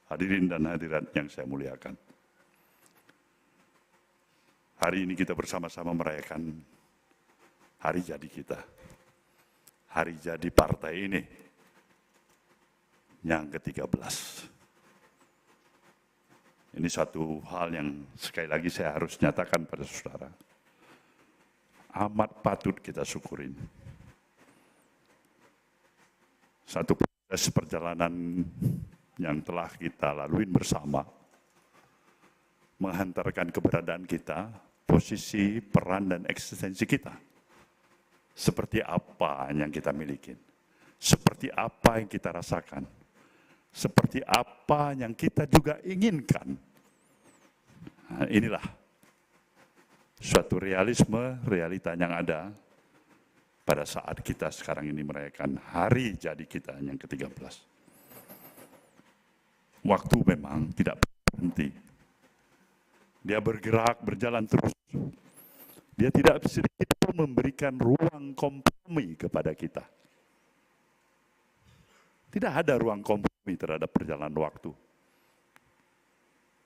Hadirin dan hadirat yang saya muliakan. Hari ini kita bersama-sama merayakan hari jadi kita. Hari jadi partai ini yang ke-13. Ini satu hal yang sekali lagi saya harus nyatakan pada saudara. Amat patut kita syukurin. Satu proses perjalanan yang telah kita lalui bersama, menghantarkan keberadaan kita, posisi, peran, dan eksistensi kita. Seperti apa yang kita miliki, seperti apa yang kita rasakan, seperti apa yang kita juga inginkan. Nah, inilah suatu realisme, realita yang ada pada saat kita sekarang ini merayakan hari jadi kita yang ke-13. Waktu memang tidak berhenti. Dia bergerak, berjalan terus. Dia tidak sedikit pun memberikan ruang kompromi kepada kita. Tidak ada ruang kompromi terhadap perjalanan waktu.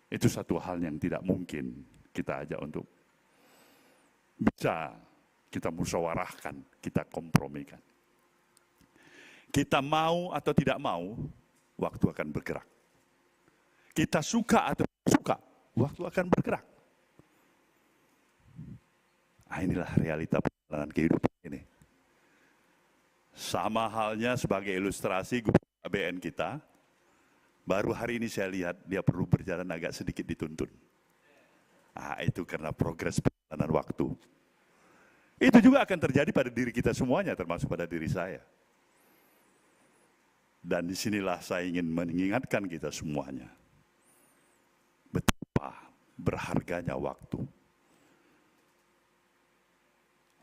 Itu satu hal yang tidak mungkin kita ajak untuk bisa kita musyawarahkan, kita kompromikan. Kita mau atau tidak mau, waktu akan bergerak. Kita suka atau tidak suka, waktu akan bergerak. Nah, inilah realita perjalanan kehidupan ini. Sama halnya sebagai ilustrasi gubernur ABN kita, baru hari ini saya lihat dia perlu berjalan agak sedikit dituntun. Nah, itu karena progres perjalanan waktu. Itu juga akan terjadi pada diri kita semuanya, termasuk pada diri saya. Dan disinilah saya ingin mengingatkan kita semuanya. Betapa berharganya waktu.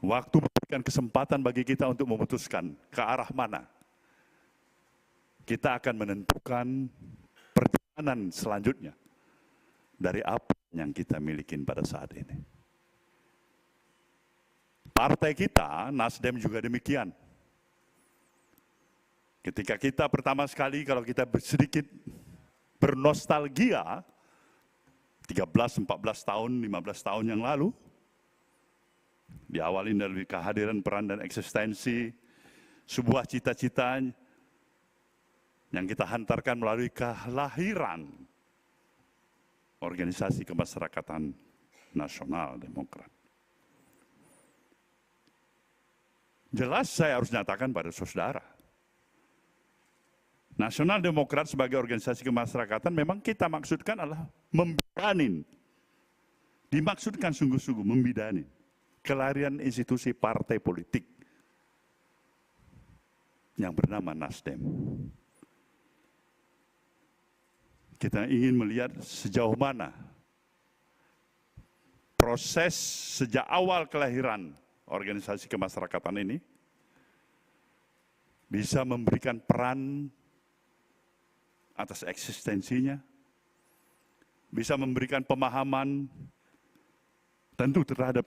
Waktu memberikan kesempatan bagi kita untuk memutuskan ke arah mana kita akan menentukan perjalanan selanjutnya dari apa yang kita miliki pada saat ini. Partai kita, Nasdem juga demikian. Ketika kita pertama sekali, kalau kita sedikit bernostalgia, 13, 14 tahun, 15 tahun yang lalu, diawali dari kehadiran peran dan eksistensi, sebuah cita-cita yang kita hantarkan melalui kelahiran Organisasi Kemasyarakatan Nasional Demokrat. Jelas saya harus nyatakan pada saudara, Nasional Demokrat sebagai organisasi kemasyarakatan memang kita maksudkan adalah membidanin, dimaksudkan sungguh-sungguh membidanin kelahiran institusi partai politik yang bernama Nasdem. Kita ingin melihat sejauh mana proses sejak awal kelahiran organisasi kemasyarakatan ini bisa memberikan peran atas eksistensinya, bisa memberikan pemahaman tentu terhadap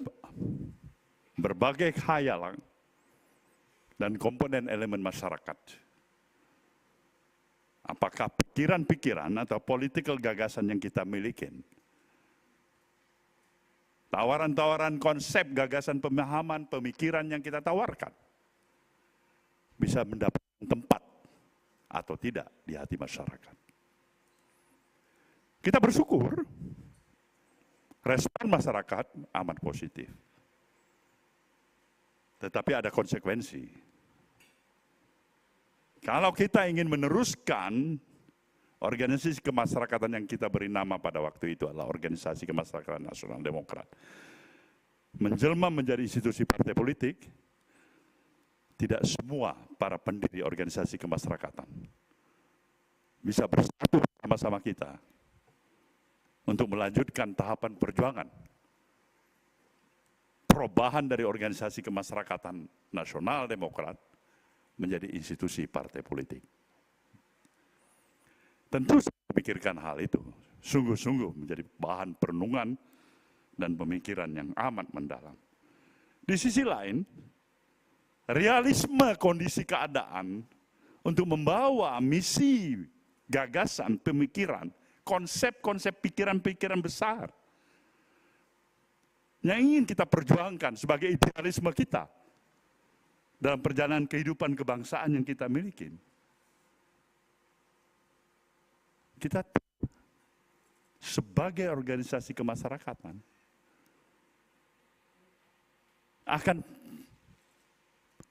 berbagai khayalan dan komponen elemen masyarakat. Apakah pikiran-pikiran atau political gagasan yang kita miliki, tawaran-tawaran konsep, gagasan, pemahaman, pemikiran yang kita tawarkan bisa mendapat tempat atau tidak di hati masyarakat. Kita bersyukur respon masyarakat amat positif. Tetapi ada konsekuensi. Kalau kita ingin meneruskan organisasi kemasyarakatan yang kita beri nama pada waktu itu adalah Organisasi Kemasyarakatan Nasional Demokrat, menjelma menjadi institusi partai politik, tidak semua para pendiri organisasi kemasyarakatan bisa bersatu bersama-sama kita untuk melanjutkan tahapan perjuangan perubahan dari organisasi kemasyarakatan Nasional Demokrat menjadi institusi partai politik. Tentu saya memikirkan hal itu, sungguh-sungguh menjadi bahan perenungan dan pemikiran yang amat mendalam. Di sisi lain, realisme kondisi keadaan untuk membawa misi gagasan, pemikiran, konsep-konsep pikiran-pikiran besar yang ingin kita perjuangkan sebagai idealisme kita dalam perjalanan kehidupan kebangsaan yang kita miliki. Kita sebagai organisasi kemasyarakatan akan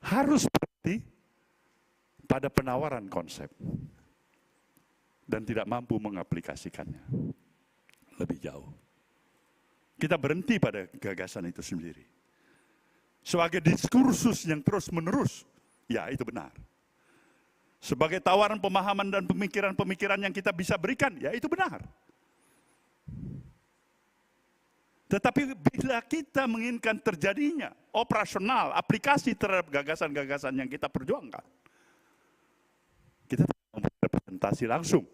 harus berhenti pada penawaran konsep dan tidak mampu mengaplikasikannya lebih jauh. Kita berhenti pada gagasan itu sendiri. Sebagai diskursus yang terus-menerus, ya itu benar. Sebagai tawaran pemahaman dan pemikiran-pemikiran yang kita bisa berikan, ya itu benar. Tetapi bila kita menginginkan terjadinya operasional, aplikasi terhadap gagasan-gagasan yang kita perjuangkan, kita tidak mempunyai representasi langsung.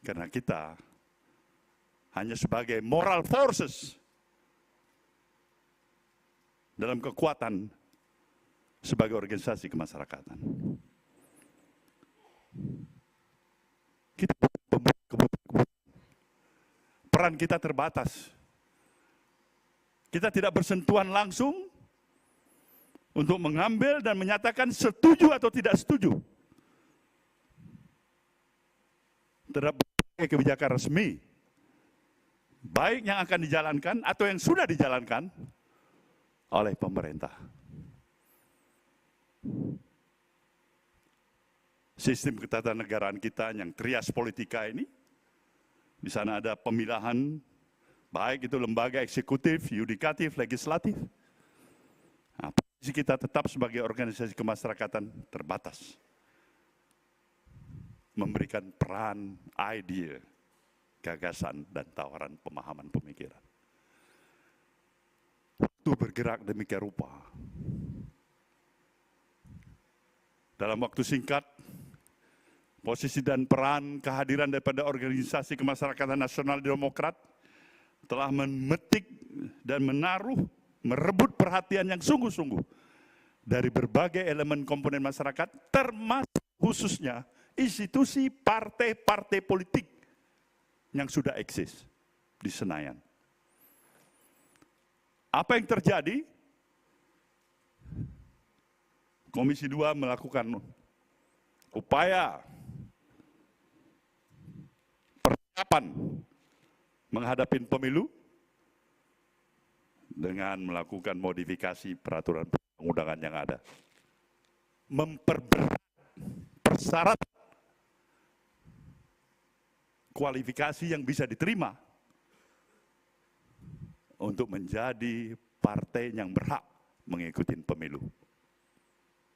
Karena kita hanya sebagai moral forces dalam kekuatan sebagai organisasi kemasyarakatan. Kita peran kita terbatas. Kita tidak bersentuhan langsung untuk mengambil dan menyatakan setuju atau tidak setuju terhadap kebijakan resmi, baik yang akan dijalankan atau yang sudah dijalankan oleh pemerintah. Sistem ketatanegaraan kita yang trias politika ini, di sana ada pemilahan, baik itu lembaga eksekutif, yudikatif, legislatif. Nah, posisi kita tetap sebagai organisasi kemasyarakatan terbatas. Memberikan peran, ide, gagasan, dan tawaran pemahaman pemikiran. Waktu bergerak demikian rupa. Dalam waktu singkat, posisi dan peran kehadiran daripada organisasi kemasyarakatan nasional Demokrat telah memetik dan merebut perhatian yang sungguh-sungguh dari berbagai elemen komponen masyarakat, termasuk khususnya institusi partai-partai politik yang sudah eksis di Senayan. Apa yang terjadi? Komisi 2 melakukan upaya persiapan menghadapi pemilu dengan melakukan modifikasi peraturan perundang-undangan yang ada. Memperberat persyaratan kualifikasi yang bisa diterima untuk menjadi partai yang berhak mengikuti pemilu.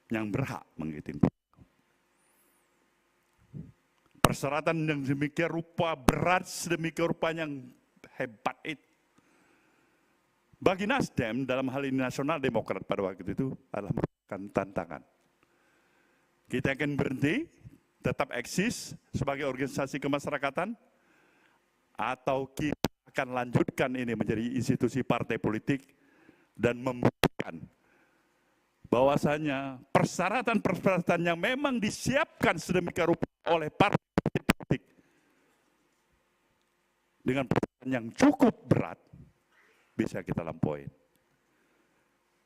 Yang berhak mengikuti pemilu. Persyaratan yang demikian rupa berat, sedemikian rupa yang hebat itu. Bagi Nasdem, dalam hal ini Nasional Demokrat pada waktu itu adalah merupakan tantangan. Kita akan berhenti, tetap eksis sebagai organisasi kemasyarakatan, atau kita akan lanjutkan ini menjadi institusi partai politik dan membuktikan bahwasanya persyaratan-persyaratan yang memang disiapkan sedemikian rupa oleh partai politik dengan persyaratan yang cukup berat bisa kita lampaui.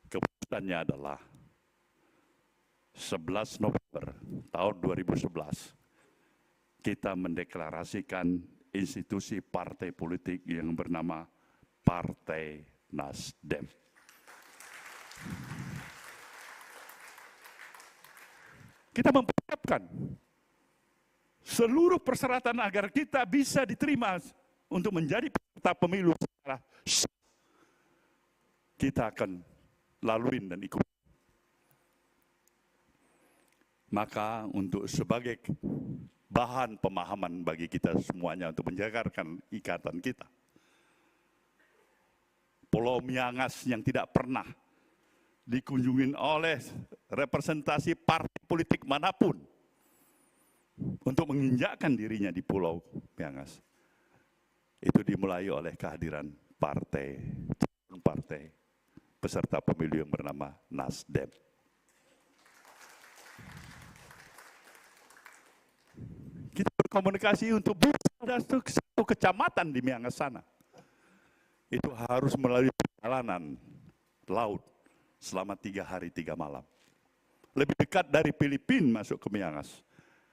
Keputusannya adalah 11 November tahun 2011 kita mendeklarasikan institusi partai politik yang bernama Partai Nasdem. Kita mempersiapkan seluruh persyaratan agar kita bisa diterima untuk menjadi peserta pemilu secara sah. Kita akan laluin dan ikut. Maka untuk sebagai bahan pemahaman bagi kita semuanya untuk menjagarkan ikatan kita, Pulau Miangas yang tidak pernah dikunjungi oleh representasi partai politik manapun untuk menginjakkan dirinya di Pulau Miangas, itu dimulai oleh kehadiran partai peserta pemilu yang bernama Nasdem. komunikasi untuk bisa ada satu kecamatan di Miangas sana. Itu harus melalui perjalanan laut selama 3 hari 3 malam. Lebih dekat dari Filipina masuk ke Miangas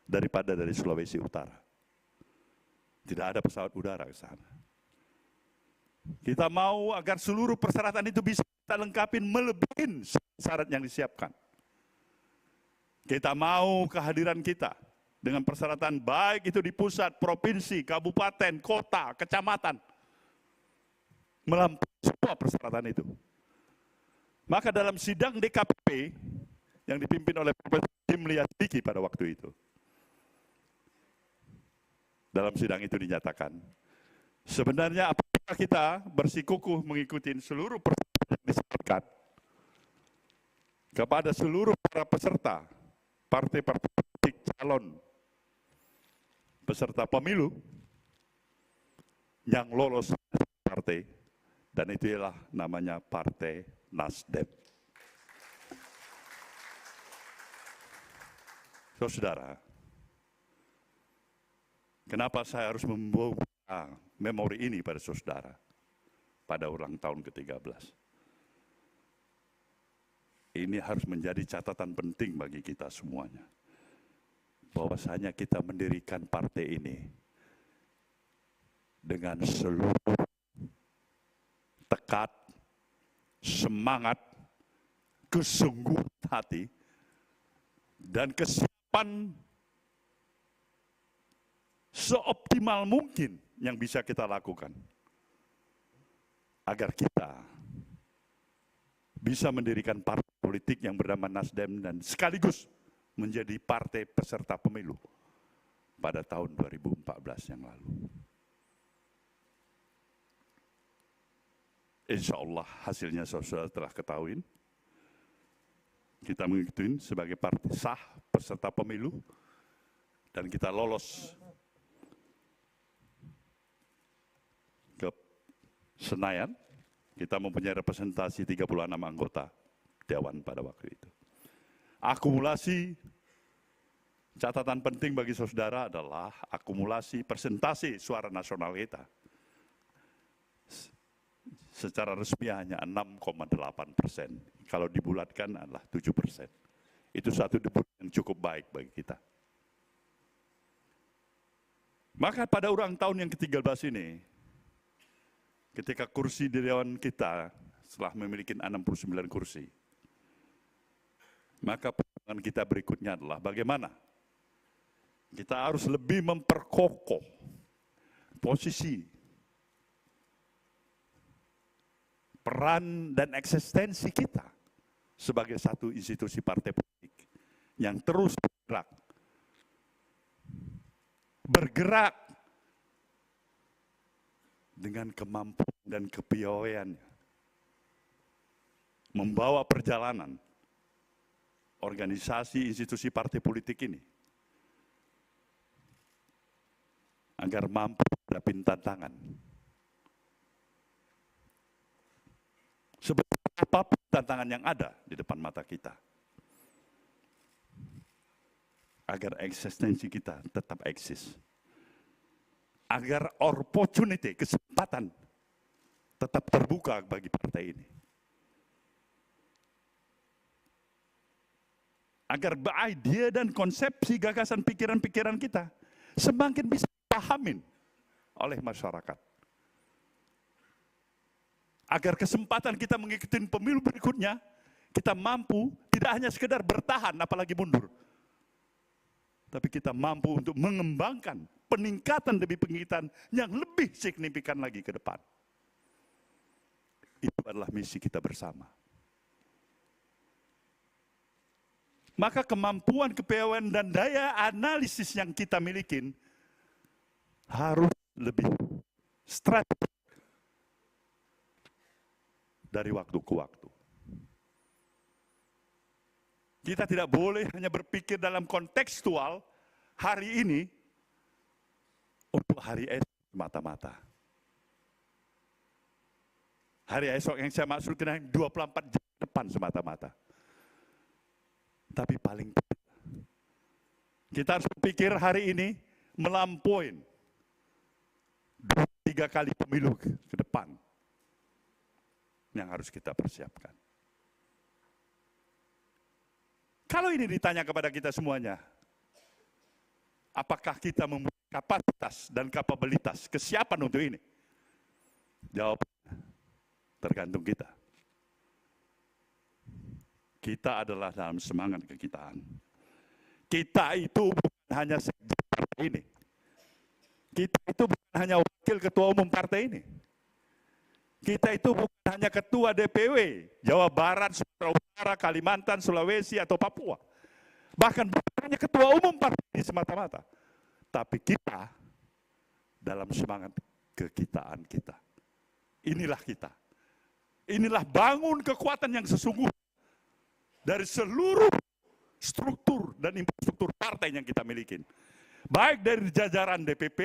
daripada dari Sulawesi Utara. Tidak ada pesawat udara ke sana. Kita mau agar seluruh persyaratan itu bisa kita lengkapi melebihi syarat yang disiapkan. Kita mau kehadiran kita dengan persyaratan baik itu di pusat, provinsi, kabupaten, kota, kecamatan. Melampaui semua persyaratan itu. Maka dalam sidang DKPP yang dipimpin oleh Profesor Jimli Asdiki pada waktu itu, dalam sidang itu dinyatakan, sebenarnya apakah kita bersikukuh mengikuti seluruh persyaratan yang disebutkan kepada seluruh para peserta, partai-partai politik calon peserta pemilu yang lolos partai, dan itulah namanya Partai Nasdem. Saudara, kenapa saya harus membawa memori ini pada saudara pada ulang tahun ke-13? Ini harus menjadi catatan penting bagi kita semuanya. Bahwasanya kita mendirikan partai ini dengan seluruh tekad, semangat, kesungguhan hati, dan kesiapan seoptimal mungkin yang bisa kita lakukan agar kita bisa mendirikan partai politik yang bernama Nasdem dan sekaligus menjadi partai peserta pemilu pada tahun 2014 yang lalu. Insya Allah hasilnya saudara telah ketahui. Kita mengikuti sebagai partai sah peserta pemilu dan kita lolos ke Senayan. Kita mempunyai representasi 36 anggota Dewan pada waktu itu. Akumulasi catatan penting bagi saudara adalah akumulasi persentase suara nasional kita. Secara resmi hanya 6,8%. Kalau dibulatkan adalah 7%. Itu satu debut yang cukup baik bagi kita. Maka pada ulang tahun yang ke-13 ini, ketika kursi di Dewan kita setelah memiliki 69 kursi, maka perjuangan kita berikutnya adalah bagaimana kita harus lebih memperkokoh posisi, peran dan eksistensi kita sebagai satu institusi partai politik yang terus bergerak dengan kemampuan dan kepiawaiannya membawa perjalanan organisasi institusi partai politik ini agar mampu menghadapi tantangan. Sebesar apapun tantangan yang ada di depan mata kita, agar eksistensi kita tetap eksis, agar opportunity, kesempatan tetap terbuka bagi partai ini, agar ide dan konsepsi, gagasan, pikiran-pikiran kita semakin bisa dipahamin oleh masyarakat. Agar kesempatan kita mengikuti pemilu berikutnya, kita mampu tidak hanya sekedar bertahan apalagi mundur. Tapi kita mampu untuk mengembangkan peningkatan demi peningkatan yang lebih signifikan lagi ke depan. Itu adalah misi kita bersama. Maka kemampuan, kepiawaian dan daya analisis yang kita miliki harus lebih strategis dari waktu ke waktu. Kita tidak boleh hanya berpikir dalam kontekstual hari ini untuk hari esok semata-mata. Hari esok yang saya maksudkan 24 jam depan semata-mata. Tapi paling tidak, kita harus berpikir hari ini melampaui 2-3 kali pemilu ke depan yang harus kita persiapkan. Kalau ini ditanya kepada kita semuanya, apakah kita mempunyai kapasitas dan kapabilitas, kesiapan untuk ini? Jawabannya tergantung kita. Kita adalah dalam semangat kekitaan. Kita itu bukan hanya sekjen partai ini. Kita itu bukan hanya wakil ketua umum partai ini. Kita itu bukan hanya ketua DPW, Jawa Barat, Sumatera Utara, Kalimantan, Sulawesi, atau Papua. Bahkan bukan hanya ketua umum partai ini semata-mata. Tapi kita dalam semangat kekitaan kita. Inilah kita. Inilah bangun kekuatan yang sesungguhnya dari seluruh struktur dan infrastruktur partai yang kita miliki. Baik dari jajaran DPP,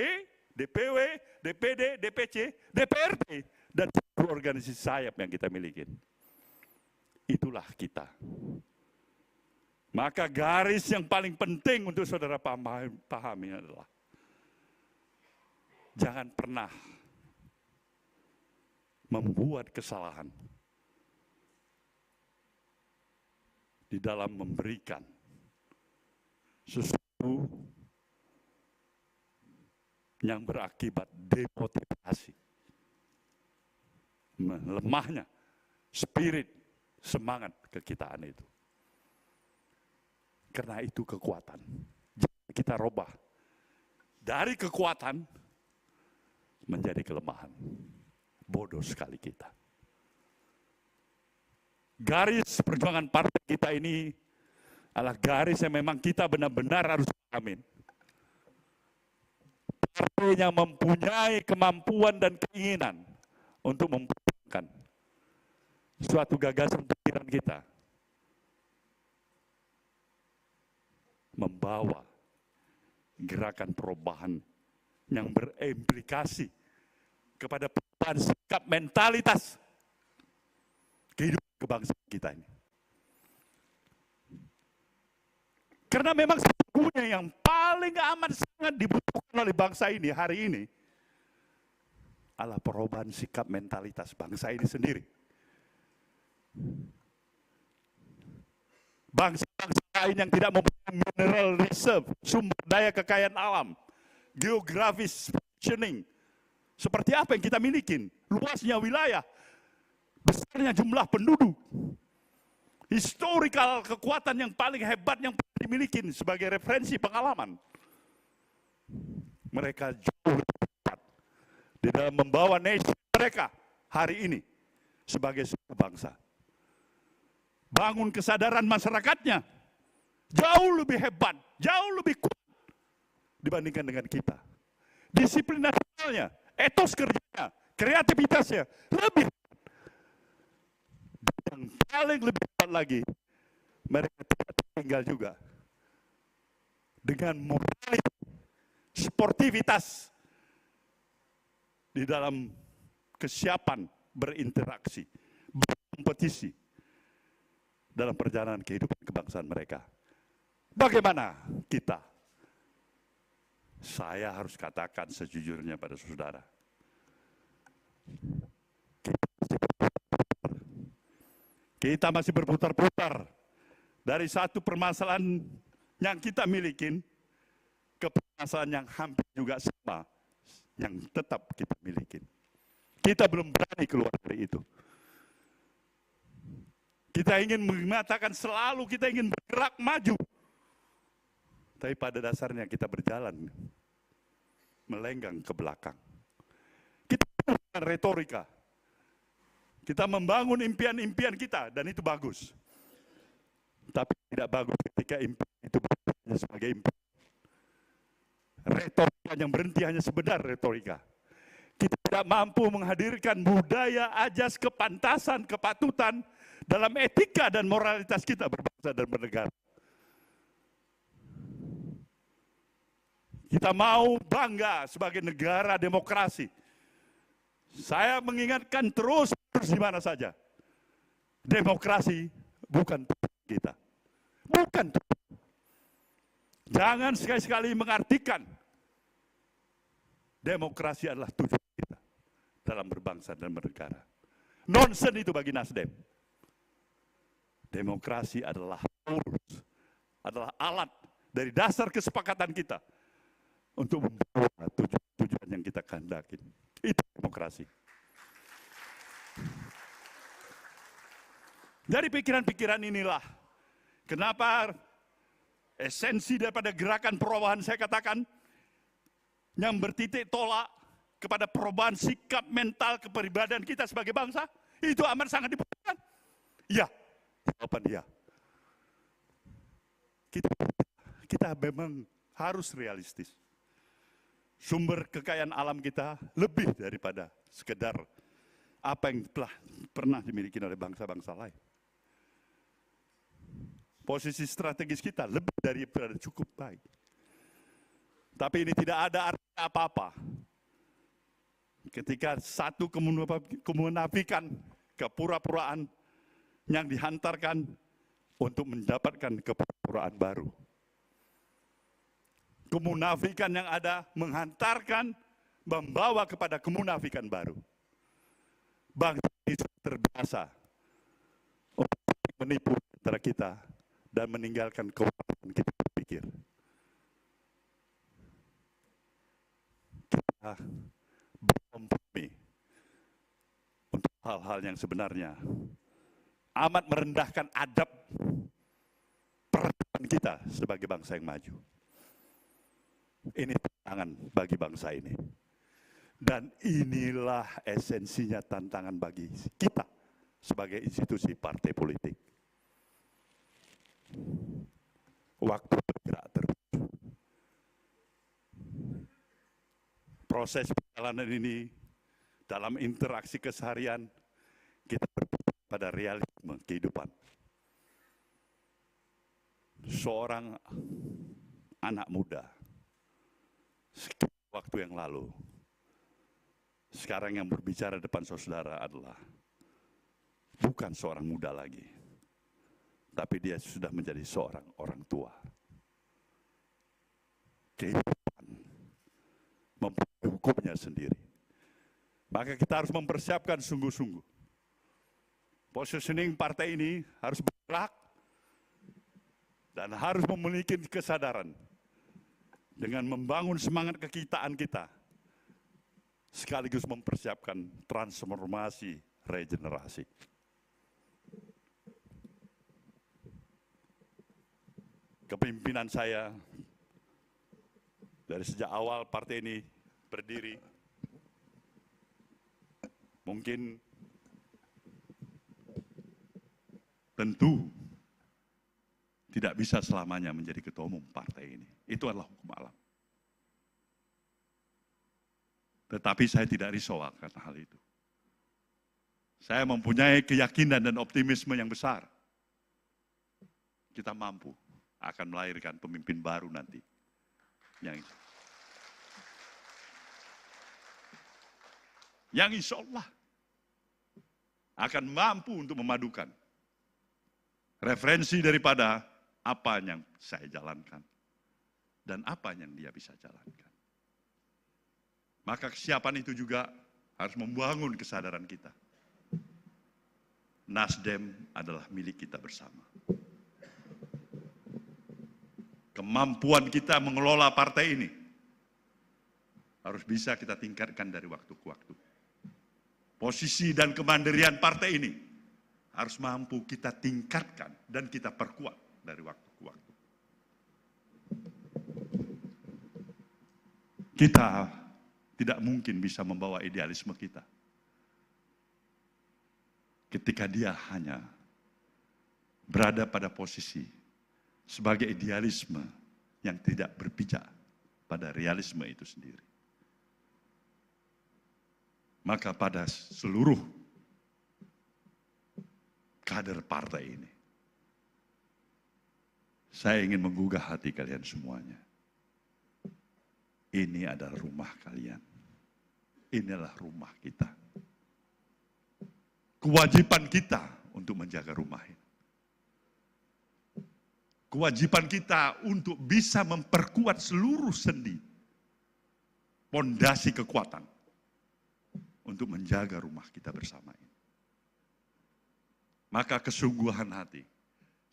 DPW, DPD, DPC, DPRD, dan seluruh organisasi sayap yang kita miliki. Itulah kita. Maka garis yang paling penting untuk saudara pahami adalah jangan pernah membuat kesalahan di dalam memberikan sesuatu yang berakibat demotivasi, melemahnya spirit, semangat kekitaan itu. Karena itu kekuatan. Jadi kita robah dari kekuatan menjadi kelemahan. Bodoh sekali kita. Garis perjuangan partai kita ini adalah garis yang memang kita benar-benar harus pahamin. Partai yang mempunyai kemampuan dan keinginan untuk memperjuangkan suatu gagasan pikiran kita, membawa gerakan perubahan yang berimplikasi kepada perubahan sikap mentalitas kehidupan kebangsaan kita ini. Karena memang sesungguhnya yang paling amat sangat dibutuhkan oleh bangsa ini hari ini adalah perubahan sikap mentalitas bangsa ini sendiri. Bangsa-bangsa lain yang tidak mempunyai mineral reserve, sumber daya kekayaan alam, geografis positioning, seperti apa yang kita miliki, luasnya wilayah, besarnya jumlah penduduk, historical kekuatan yang paling hebat yang pernah dimiliki sebagai referensi pengalaman. Mereka jauh lebih cepat di dalam membawa nation mereka hari ini sebagai sebuah bangsa. Bangun kesadaran masyarakatnya jauh lebih hebat, jauh lebih kuat dibandingkan dengan kita. Disiplin nasionalnya, etos kerjanya, kreativitasnya lebih hebat. Yang paling lebih hebat lagi, mereka tidak tinggal juga dengan meraih sportivitas di dalam kesiapan berinteraksi, berkompetisi dalam perjalanan kehidupan kebangsaan mereka. Bagaimana kita? Saya harus katakan sejujurnya pada saudara, kita masih berputar-putar dari satu permasalahan yang kita miliki ke permasalahan yang hampir juga sama yang tetap kita miliki. Kita belum berani keluar dari itu. Kita ingin mengatakan selalu kita ingin bergerak maju. Tapi pada dasarnya kita berjalan melenggang ke belakang. Kita menggunakan retorika. Kita membangun impian-impian kita dan itu bagus. Tapi tidak bagus ketika impian itu hanya sebagai impian. Retorika yang berhenti hanya sekedar retorika. Kita tidak mampu menghadirkan budaya, ajas, kepantasan, kepatutan dalam etika dan moralitas kita berbangsa dan bernegara. Kita mau bangga sebagai negara demokrasi. Saya mengingatkan terus di mana saja. Demokrasi bukan Tuhan kita. Bukan Tuhan. Jangan sekali-sekali mengartikan Demokrasi adalah tujuan kita dalam berbangsa dan bernegara. Nonsen itu bagi Nasdem. Demokrasi adalah tools, adalah alat dari dasar kesepakatan kita untuk membawa tujuan yang kita kehendaki. Itu demokrasi. Dari pikiran-pikiran inilah, kenapa esensi daripada gerakan perubahan saya katakan, yang bertitik tolak kepada perubahan sikap mental kepribadian kita sebagai bangsa, itu amat sangat dibutuhkan. Iya, jawaban iya. Kita memang harus realistis. Sumber kekayaan alam kita lebih daripada sekedar apa yang telah pernah dimiliki oleh bangsa-bangsa lain. Posisi strategis kita lebih daripada cukup baik. Tapi ini tidak ada arti apa-apa ketika satu kemunafikan, kepura-puraan yang dihantarkan untuk mendapatkan kepura-puraan baru. Kemunafikan yang ada menghantarkan, membawa kepada kemunafikan baru. Bangsa ini terbiasa untuk menipu antara kita dan meninggalkan kewarasan kita berpikir. Kita berkompromi untuk hal-hal yang sebenarnya amat merendahkan adab peradaban kita sebagai bangsa yang maju. Ini tantangan bagi bangsa ini. Dan inilah esensinya tantangan bagi kita sebagai institusi partai politik. Waktu bergerak terus. Proses perjalanan ini dalam interaksi keseharian kita berpikir pada realisme kehidupan. Seorang anak muda sekitar waktu yang lalu, sekarang yang berbicara depan saudara adalah bukan seorang muda lagi, tapi dia sudah menjadi seorang orang tua. Kehidupan mempunyai hukumnya sendiri. Maka kita harus mempersiapkan sungguh-sungguh. Positioning partai ini harus bergerak dan harus memiliki kesadaran dengan membangun semangat kekitaan kita, sekaligus mempersiapkan transformasi regenerasi. Kepemimpinan saya dari sejak awal partai ini berdiri, mungkin tentu tidak bisa selamanya menjadi ketua umum partai ini. Itu adalah hukum alam. Tetapi saya tidak risau akan hal itu. Saya mempunyai keyakinan dan optimisme yang besar. Kita mampu akan melahirkan pemimpin baru nanti. Yang insya Allah akan mampu untuk memadukan referensi daripada apa yang saya jalankan dan apa yang dia bisa jalankan. Maka kesiapan itu juga harus membangun kesadaran kita. Nasdem adalah milik kita bersama. Kemampuan kita mengelola partai ini harus bisa kita tingkatkan dari waktu ke waktu. Posisi dan kemandirian partai ini harus mampu kita tingkatkan dan kita perkuat dari waktu ke waktu. Kita tidak mungkin bisa membawa idealisme kita ketika dia hanya berada pada posisi sebagai idealisme yang tidak berpijak pada realisme itu sendiri. Maka pada seluruh kader partai ini, saya ingin menggugah hati kalian semuanya. Ini adalah rumah kalian. Inilah rumah kita. Kewajiban kita untuk menjaga rumah ini. Kewajiban kita untuk bisa memperkuat seluruh sendi pondasi kekuatan untuk menjaga rumah kita bersama ini. Maka kesungguhan hati,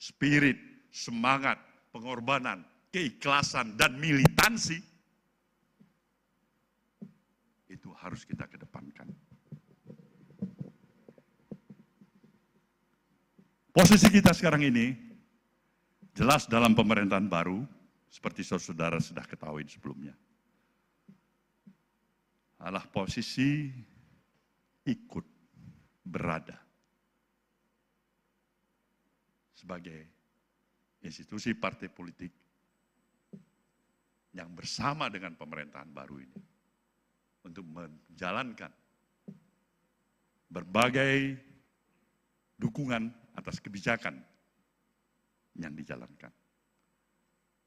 spirit, semangat, pengorbanan, keikhlasan, dan militansi itu harus kita kedepankan. Posisi kita sekarang ini jelas dalam pemerintahan baru, seperti saudara sudah ketahui sebelumnya, adalah posisi ikut berada sebagai institusi partai politik yang bersama dengan pemerintahan baru ini untuk menjalankan berbagai dukungan atas kebijakan yang dijalankan.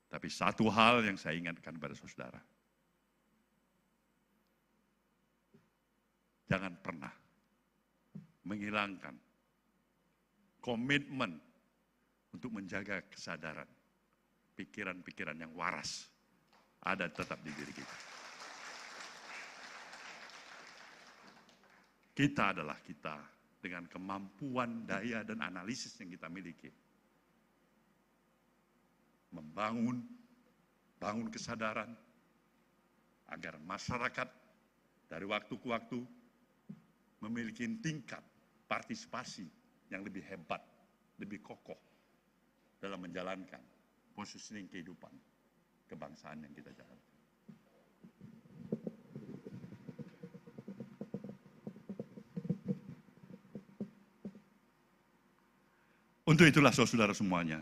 Tapi satu hal yang saya ingatkan pada saudara, jangan pernah menghilangkan komitmen untuk menjaga kesadaran, pikiran-pikiran yang waras ada tetap di diri kita. Kita adalah kita dengan kemampuan, daya, dan analisis yang kita miliki. Bangun kesadaran agar masyarakat dari waktu ke waktu memiliki tingkat partisipasi yang lebih hebat, lebih kokoh dalam menjalankan positioning kehidupan kebangsaan yang kita jalankan. Untuk itulah saudara semuanya,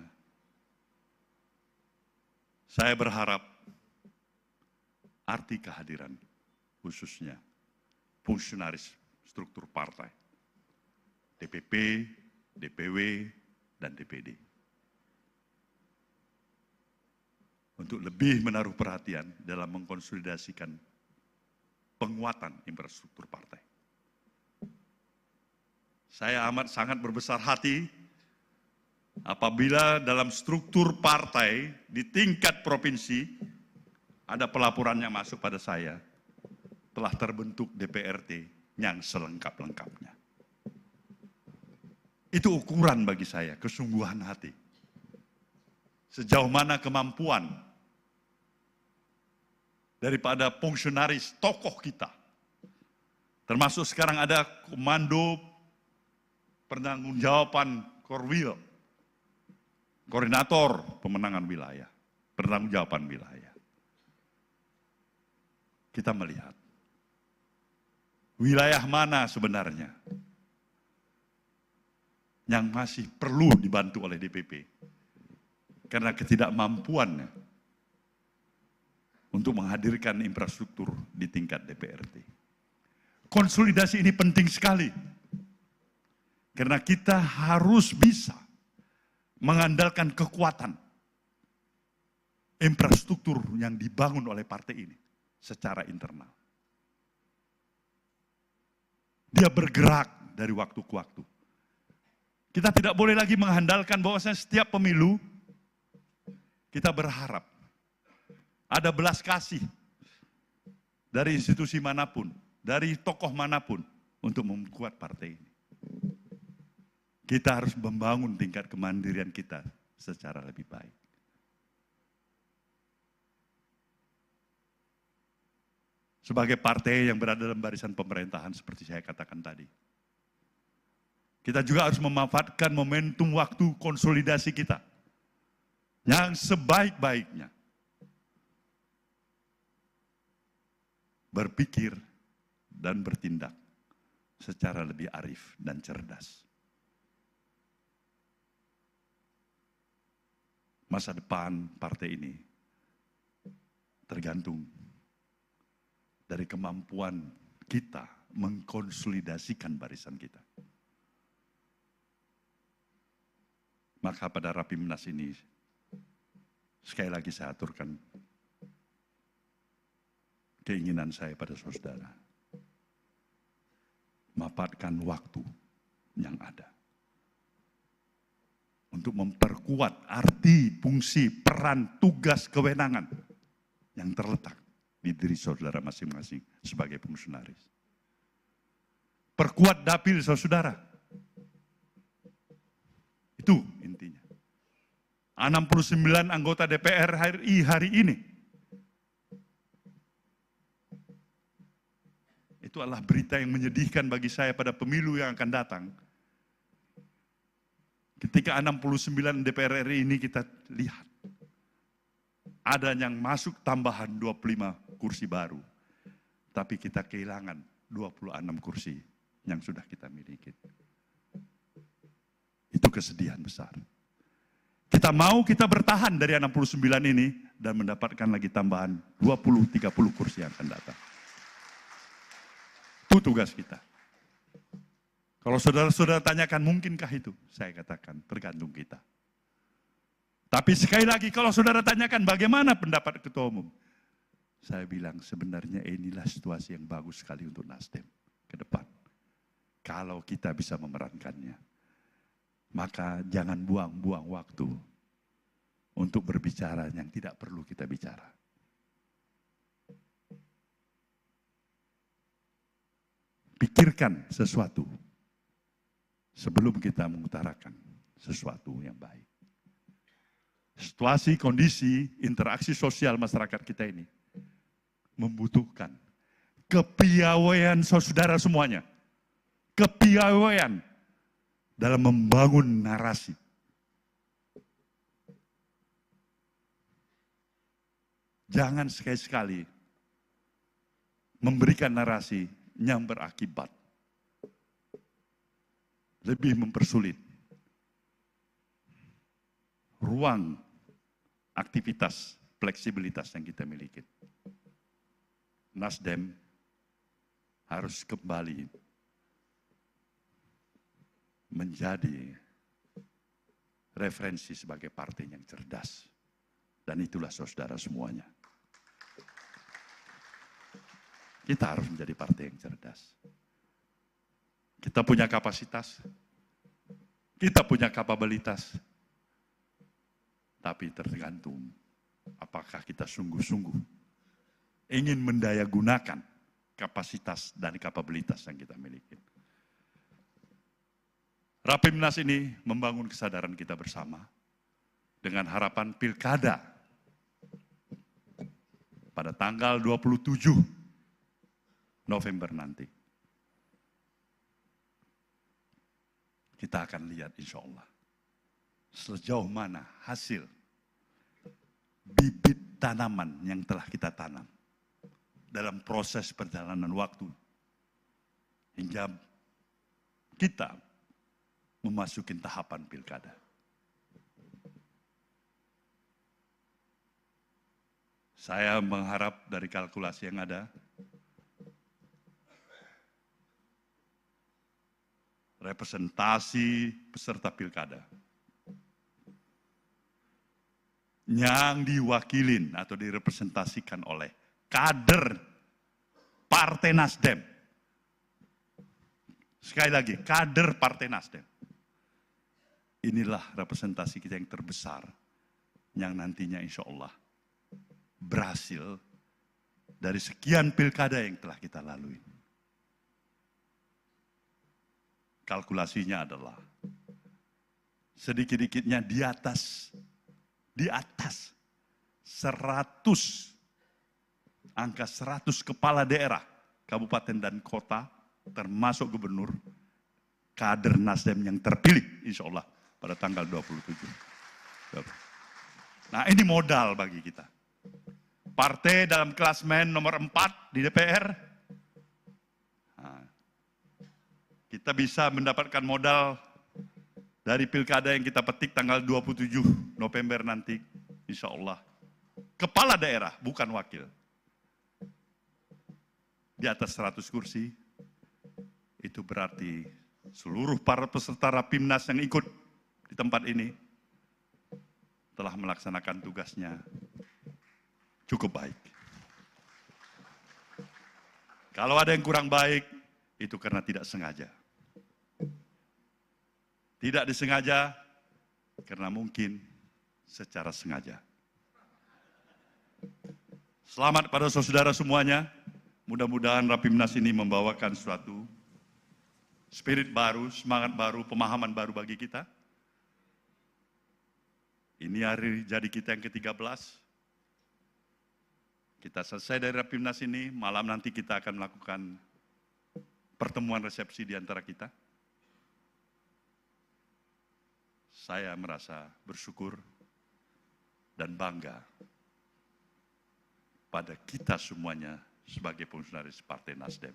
saya berharap arti kehadiran khususnya fungsionaris struktur partai, DPP, DPW, dan DPD, untuk lebih menaruh perhatian dalam mengkonsolidasikan penguatan infrastruktur partai. Saya amat sangat berbesar hati apabila dalam struktur partai di tingkat provinsi ada pelaporan yang masuk pada saya, telah terbentuk DPRT yang selengkap-lengkapnya. Itu ukuran bagi saya, kesungguhan hati. Sejauh mana kemampuan daripada fungsionaris tokoh kita. Termasuk sekarang ada komando pertanggungjawaban Korwil, koordinator pemenangan wilayah, pertanggungjawaban wilayah. Kita melihat wilayah mana sebenarnya yang masih perlu dibantu oleh DPP karena ketidakmampuannya untuk menghadirkan infrastruktur di tingkat DPRT. Konsolidasi ini penting sekali karena kita harus bisa mengandalkan kekuatan infrastruktur yang dibangun oleh partai ini secara internal. Dia bergerak dari waktu ke waktu. Kita tidak boleh lagi mengandalkan bahwasanya setiap pemilu kita berharap ada belas kasih dari institusi manapun, dari tokoh manapun untuk membuat partai ini. Kita harus membangun tingkat kemandirian kita secara lebih baik. Sebagai partai yang berada dalam barisan pemerintahan seperti saya katakan tadi, kita juga harus memanfaatkan momentum waktu konsolidasi kita yang sebaik-baiknya. Berpikir dan bertindak secara lebih arif dan cerdas. Masa depan partai ini tergantung dari kemampuan kita mengkonsolidasikan barisan kita. Maka pada Rapimnas ini, sekali lagi saya aturkan keinginan saya pada saudara. Manfaatkan waktu yang ada untuk memperkuat arti, fungsi, peran, tugas, kewenangan yang terletak di diri saudara masing-masing sebagai fungsionaris. Perkuat dapil saudara. Itu intinya. 69 anggota DPR RI hari ini. Itu adalah berita yang menyedihkan bagi saya pada pemilu yang akan datang. Ketika 69 DPR RI ini kita lihat, ada yang masuk tambahan 25 kursi baru. Tapi kita kehilangan 26 kursi yang sudah kita miliki. Itu kesedihan besar. Kita bertahan dari 69 ini dan mendapatkan lagi tambahan 20-30 kursi yang akan datang. Itu tugas kita. Kalau saudara-saudara tanyakan mungkinkah itu? Saya katakan tergantung kita. Tapi sekali lagi kalau saudara tanyakan bagaimana pendapat Ketua Umum? Saya bilang sebenarnya inilah situasi yang bagus sekali untuk Nasdem ke depan. Kalau kita bisa memerankannya. Maka jangan buang-buang waktu untuk berbicara yang tidak perlu kita bicara. Pikirkan sesuatu sebelum kita mengutarakan sesuatu yang baik. Situasi, kondisi, interaksi sosial masyarakat kita ini membutuhkan kepiawaian saudara semuanya. Kepiawaian dalam membangun narasi. Jangan sekali-sekali memberikan narasi yang berakibat lebih mempersulit ruang aktivitas, fleksibilitas yang kita miliki. Nasdem harus kembali menjadi referensi sebagai partai yang cerdas. Dan itulah saudara semuanya. Kita harus menjadi partai yang cerdas. Kita punya kapasitas, kita punya kapabilitas, tapi tergantung apakah kita sungguh-sungguh ingin mendayagunakan kapasitas dan kapabilitas yang kita miliki. Rapimnas ini membangun kesadaran kita bersama dengan harapan pilkada pada tanggal 27 November nanti. Kita akan lihat insya Allah sejauh mana hasil bibit tanaman yang telah kita tanam dalam proses perjalanan waktu hingga kita memasuki tahapan pilkada. Saya mengharap dari kalkulasi yang ada, representasi peserta pilkada yang diwakilin atau direpresentasikan oleh kader Partai Nasdem. Sekali lagi, kader Partai Nasdem. Inilah representasi kita yang terbesar, yang nantinya insya Allah berhasil dari sekian pilkada yang telah kita lalui. Kalkulasinya adalah sedikit-dikitnya di atas 100, angka 100 kepala daerah, kabupaten dan kota, termasuk gubernur, kader Nasdem yang terpilih insya Allah pada tanggal 27. Nah ini modal bagi kita. Partai dalam klasmen nomor 4 di DPR, nah, kita bisa mendapatkan modal dari pilkada yang kita petik tanggal 27 November nanti, insya Allah. Kepala daerah, bukan wakil. Di atas 100 kursi, itu berarti seluruh para peserta Rapimnas yang ikut di tempat ini telah melaksanakan tugasnya cukup baik. Kalau ada yang kurang baik, itu karena tidak sengaja. Tidak disengaja, karena mungkin secara sengaja. Selamat pada saudara semuanya. Mudah-mudahan Rapimnas ini membawakan suatu spirit baru, semangat baru, pemahaman baru bagi kita. Ini hari jadi kita yang ke-13. Kita selesai dari Rapimnas ini, malam nanti kita akan melakukan pertemuan resepsi di antara kita. Saya merasa bersyukur dan bangga pada kita semuanya sebagai fungsionaris Partai Nasdem.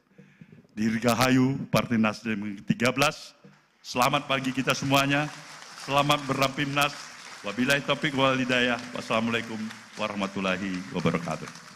Dirgahayu Partai Nasdem ke-13. Selamat pagi kita semuanya. Selamat berrapimnas. Wabillahi taufiq wal hidayah. Wassalamualaikum warahmatullahi wabarakatuh.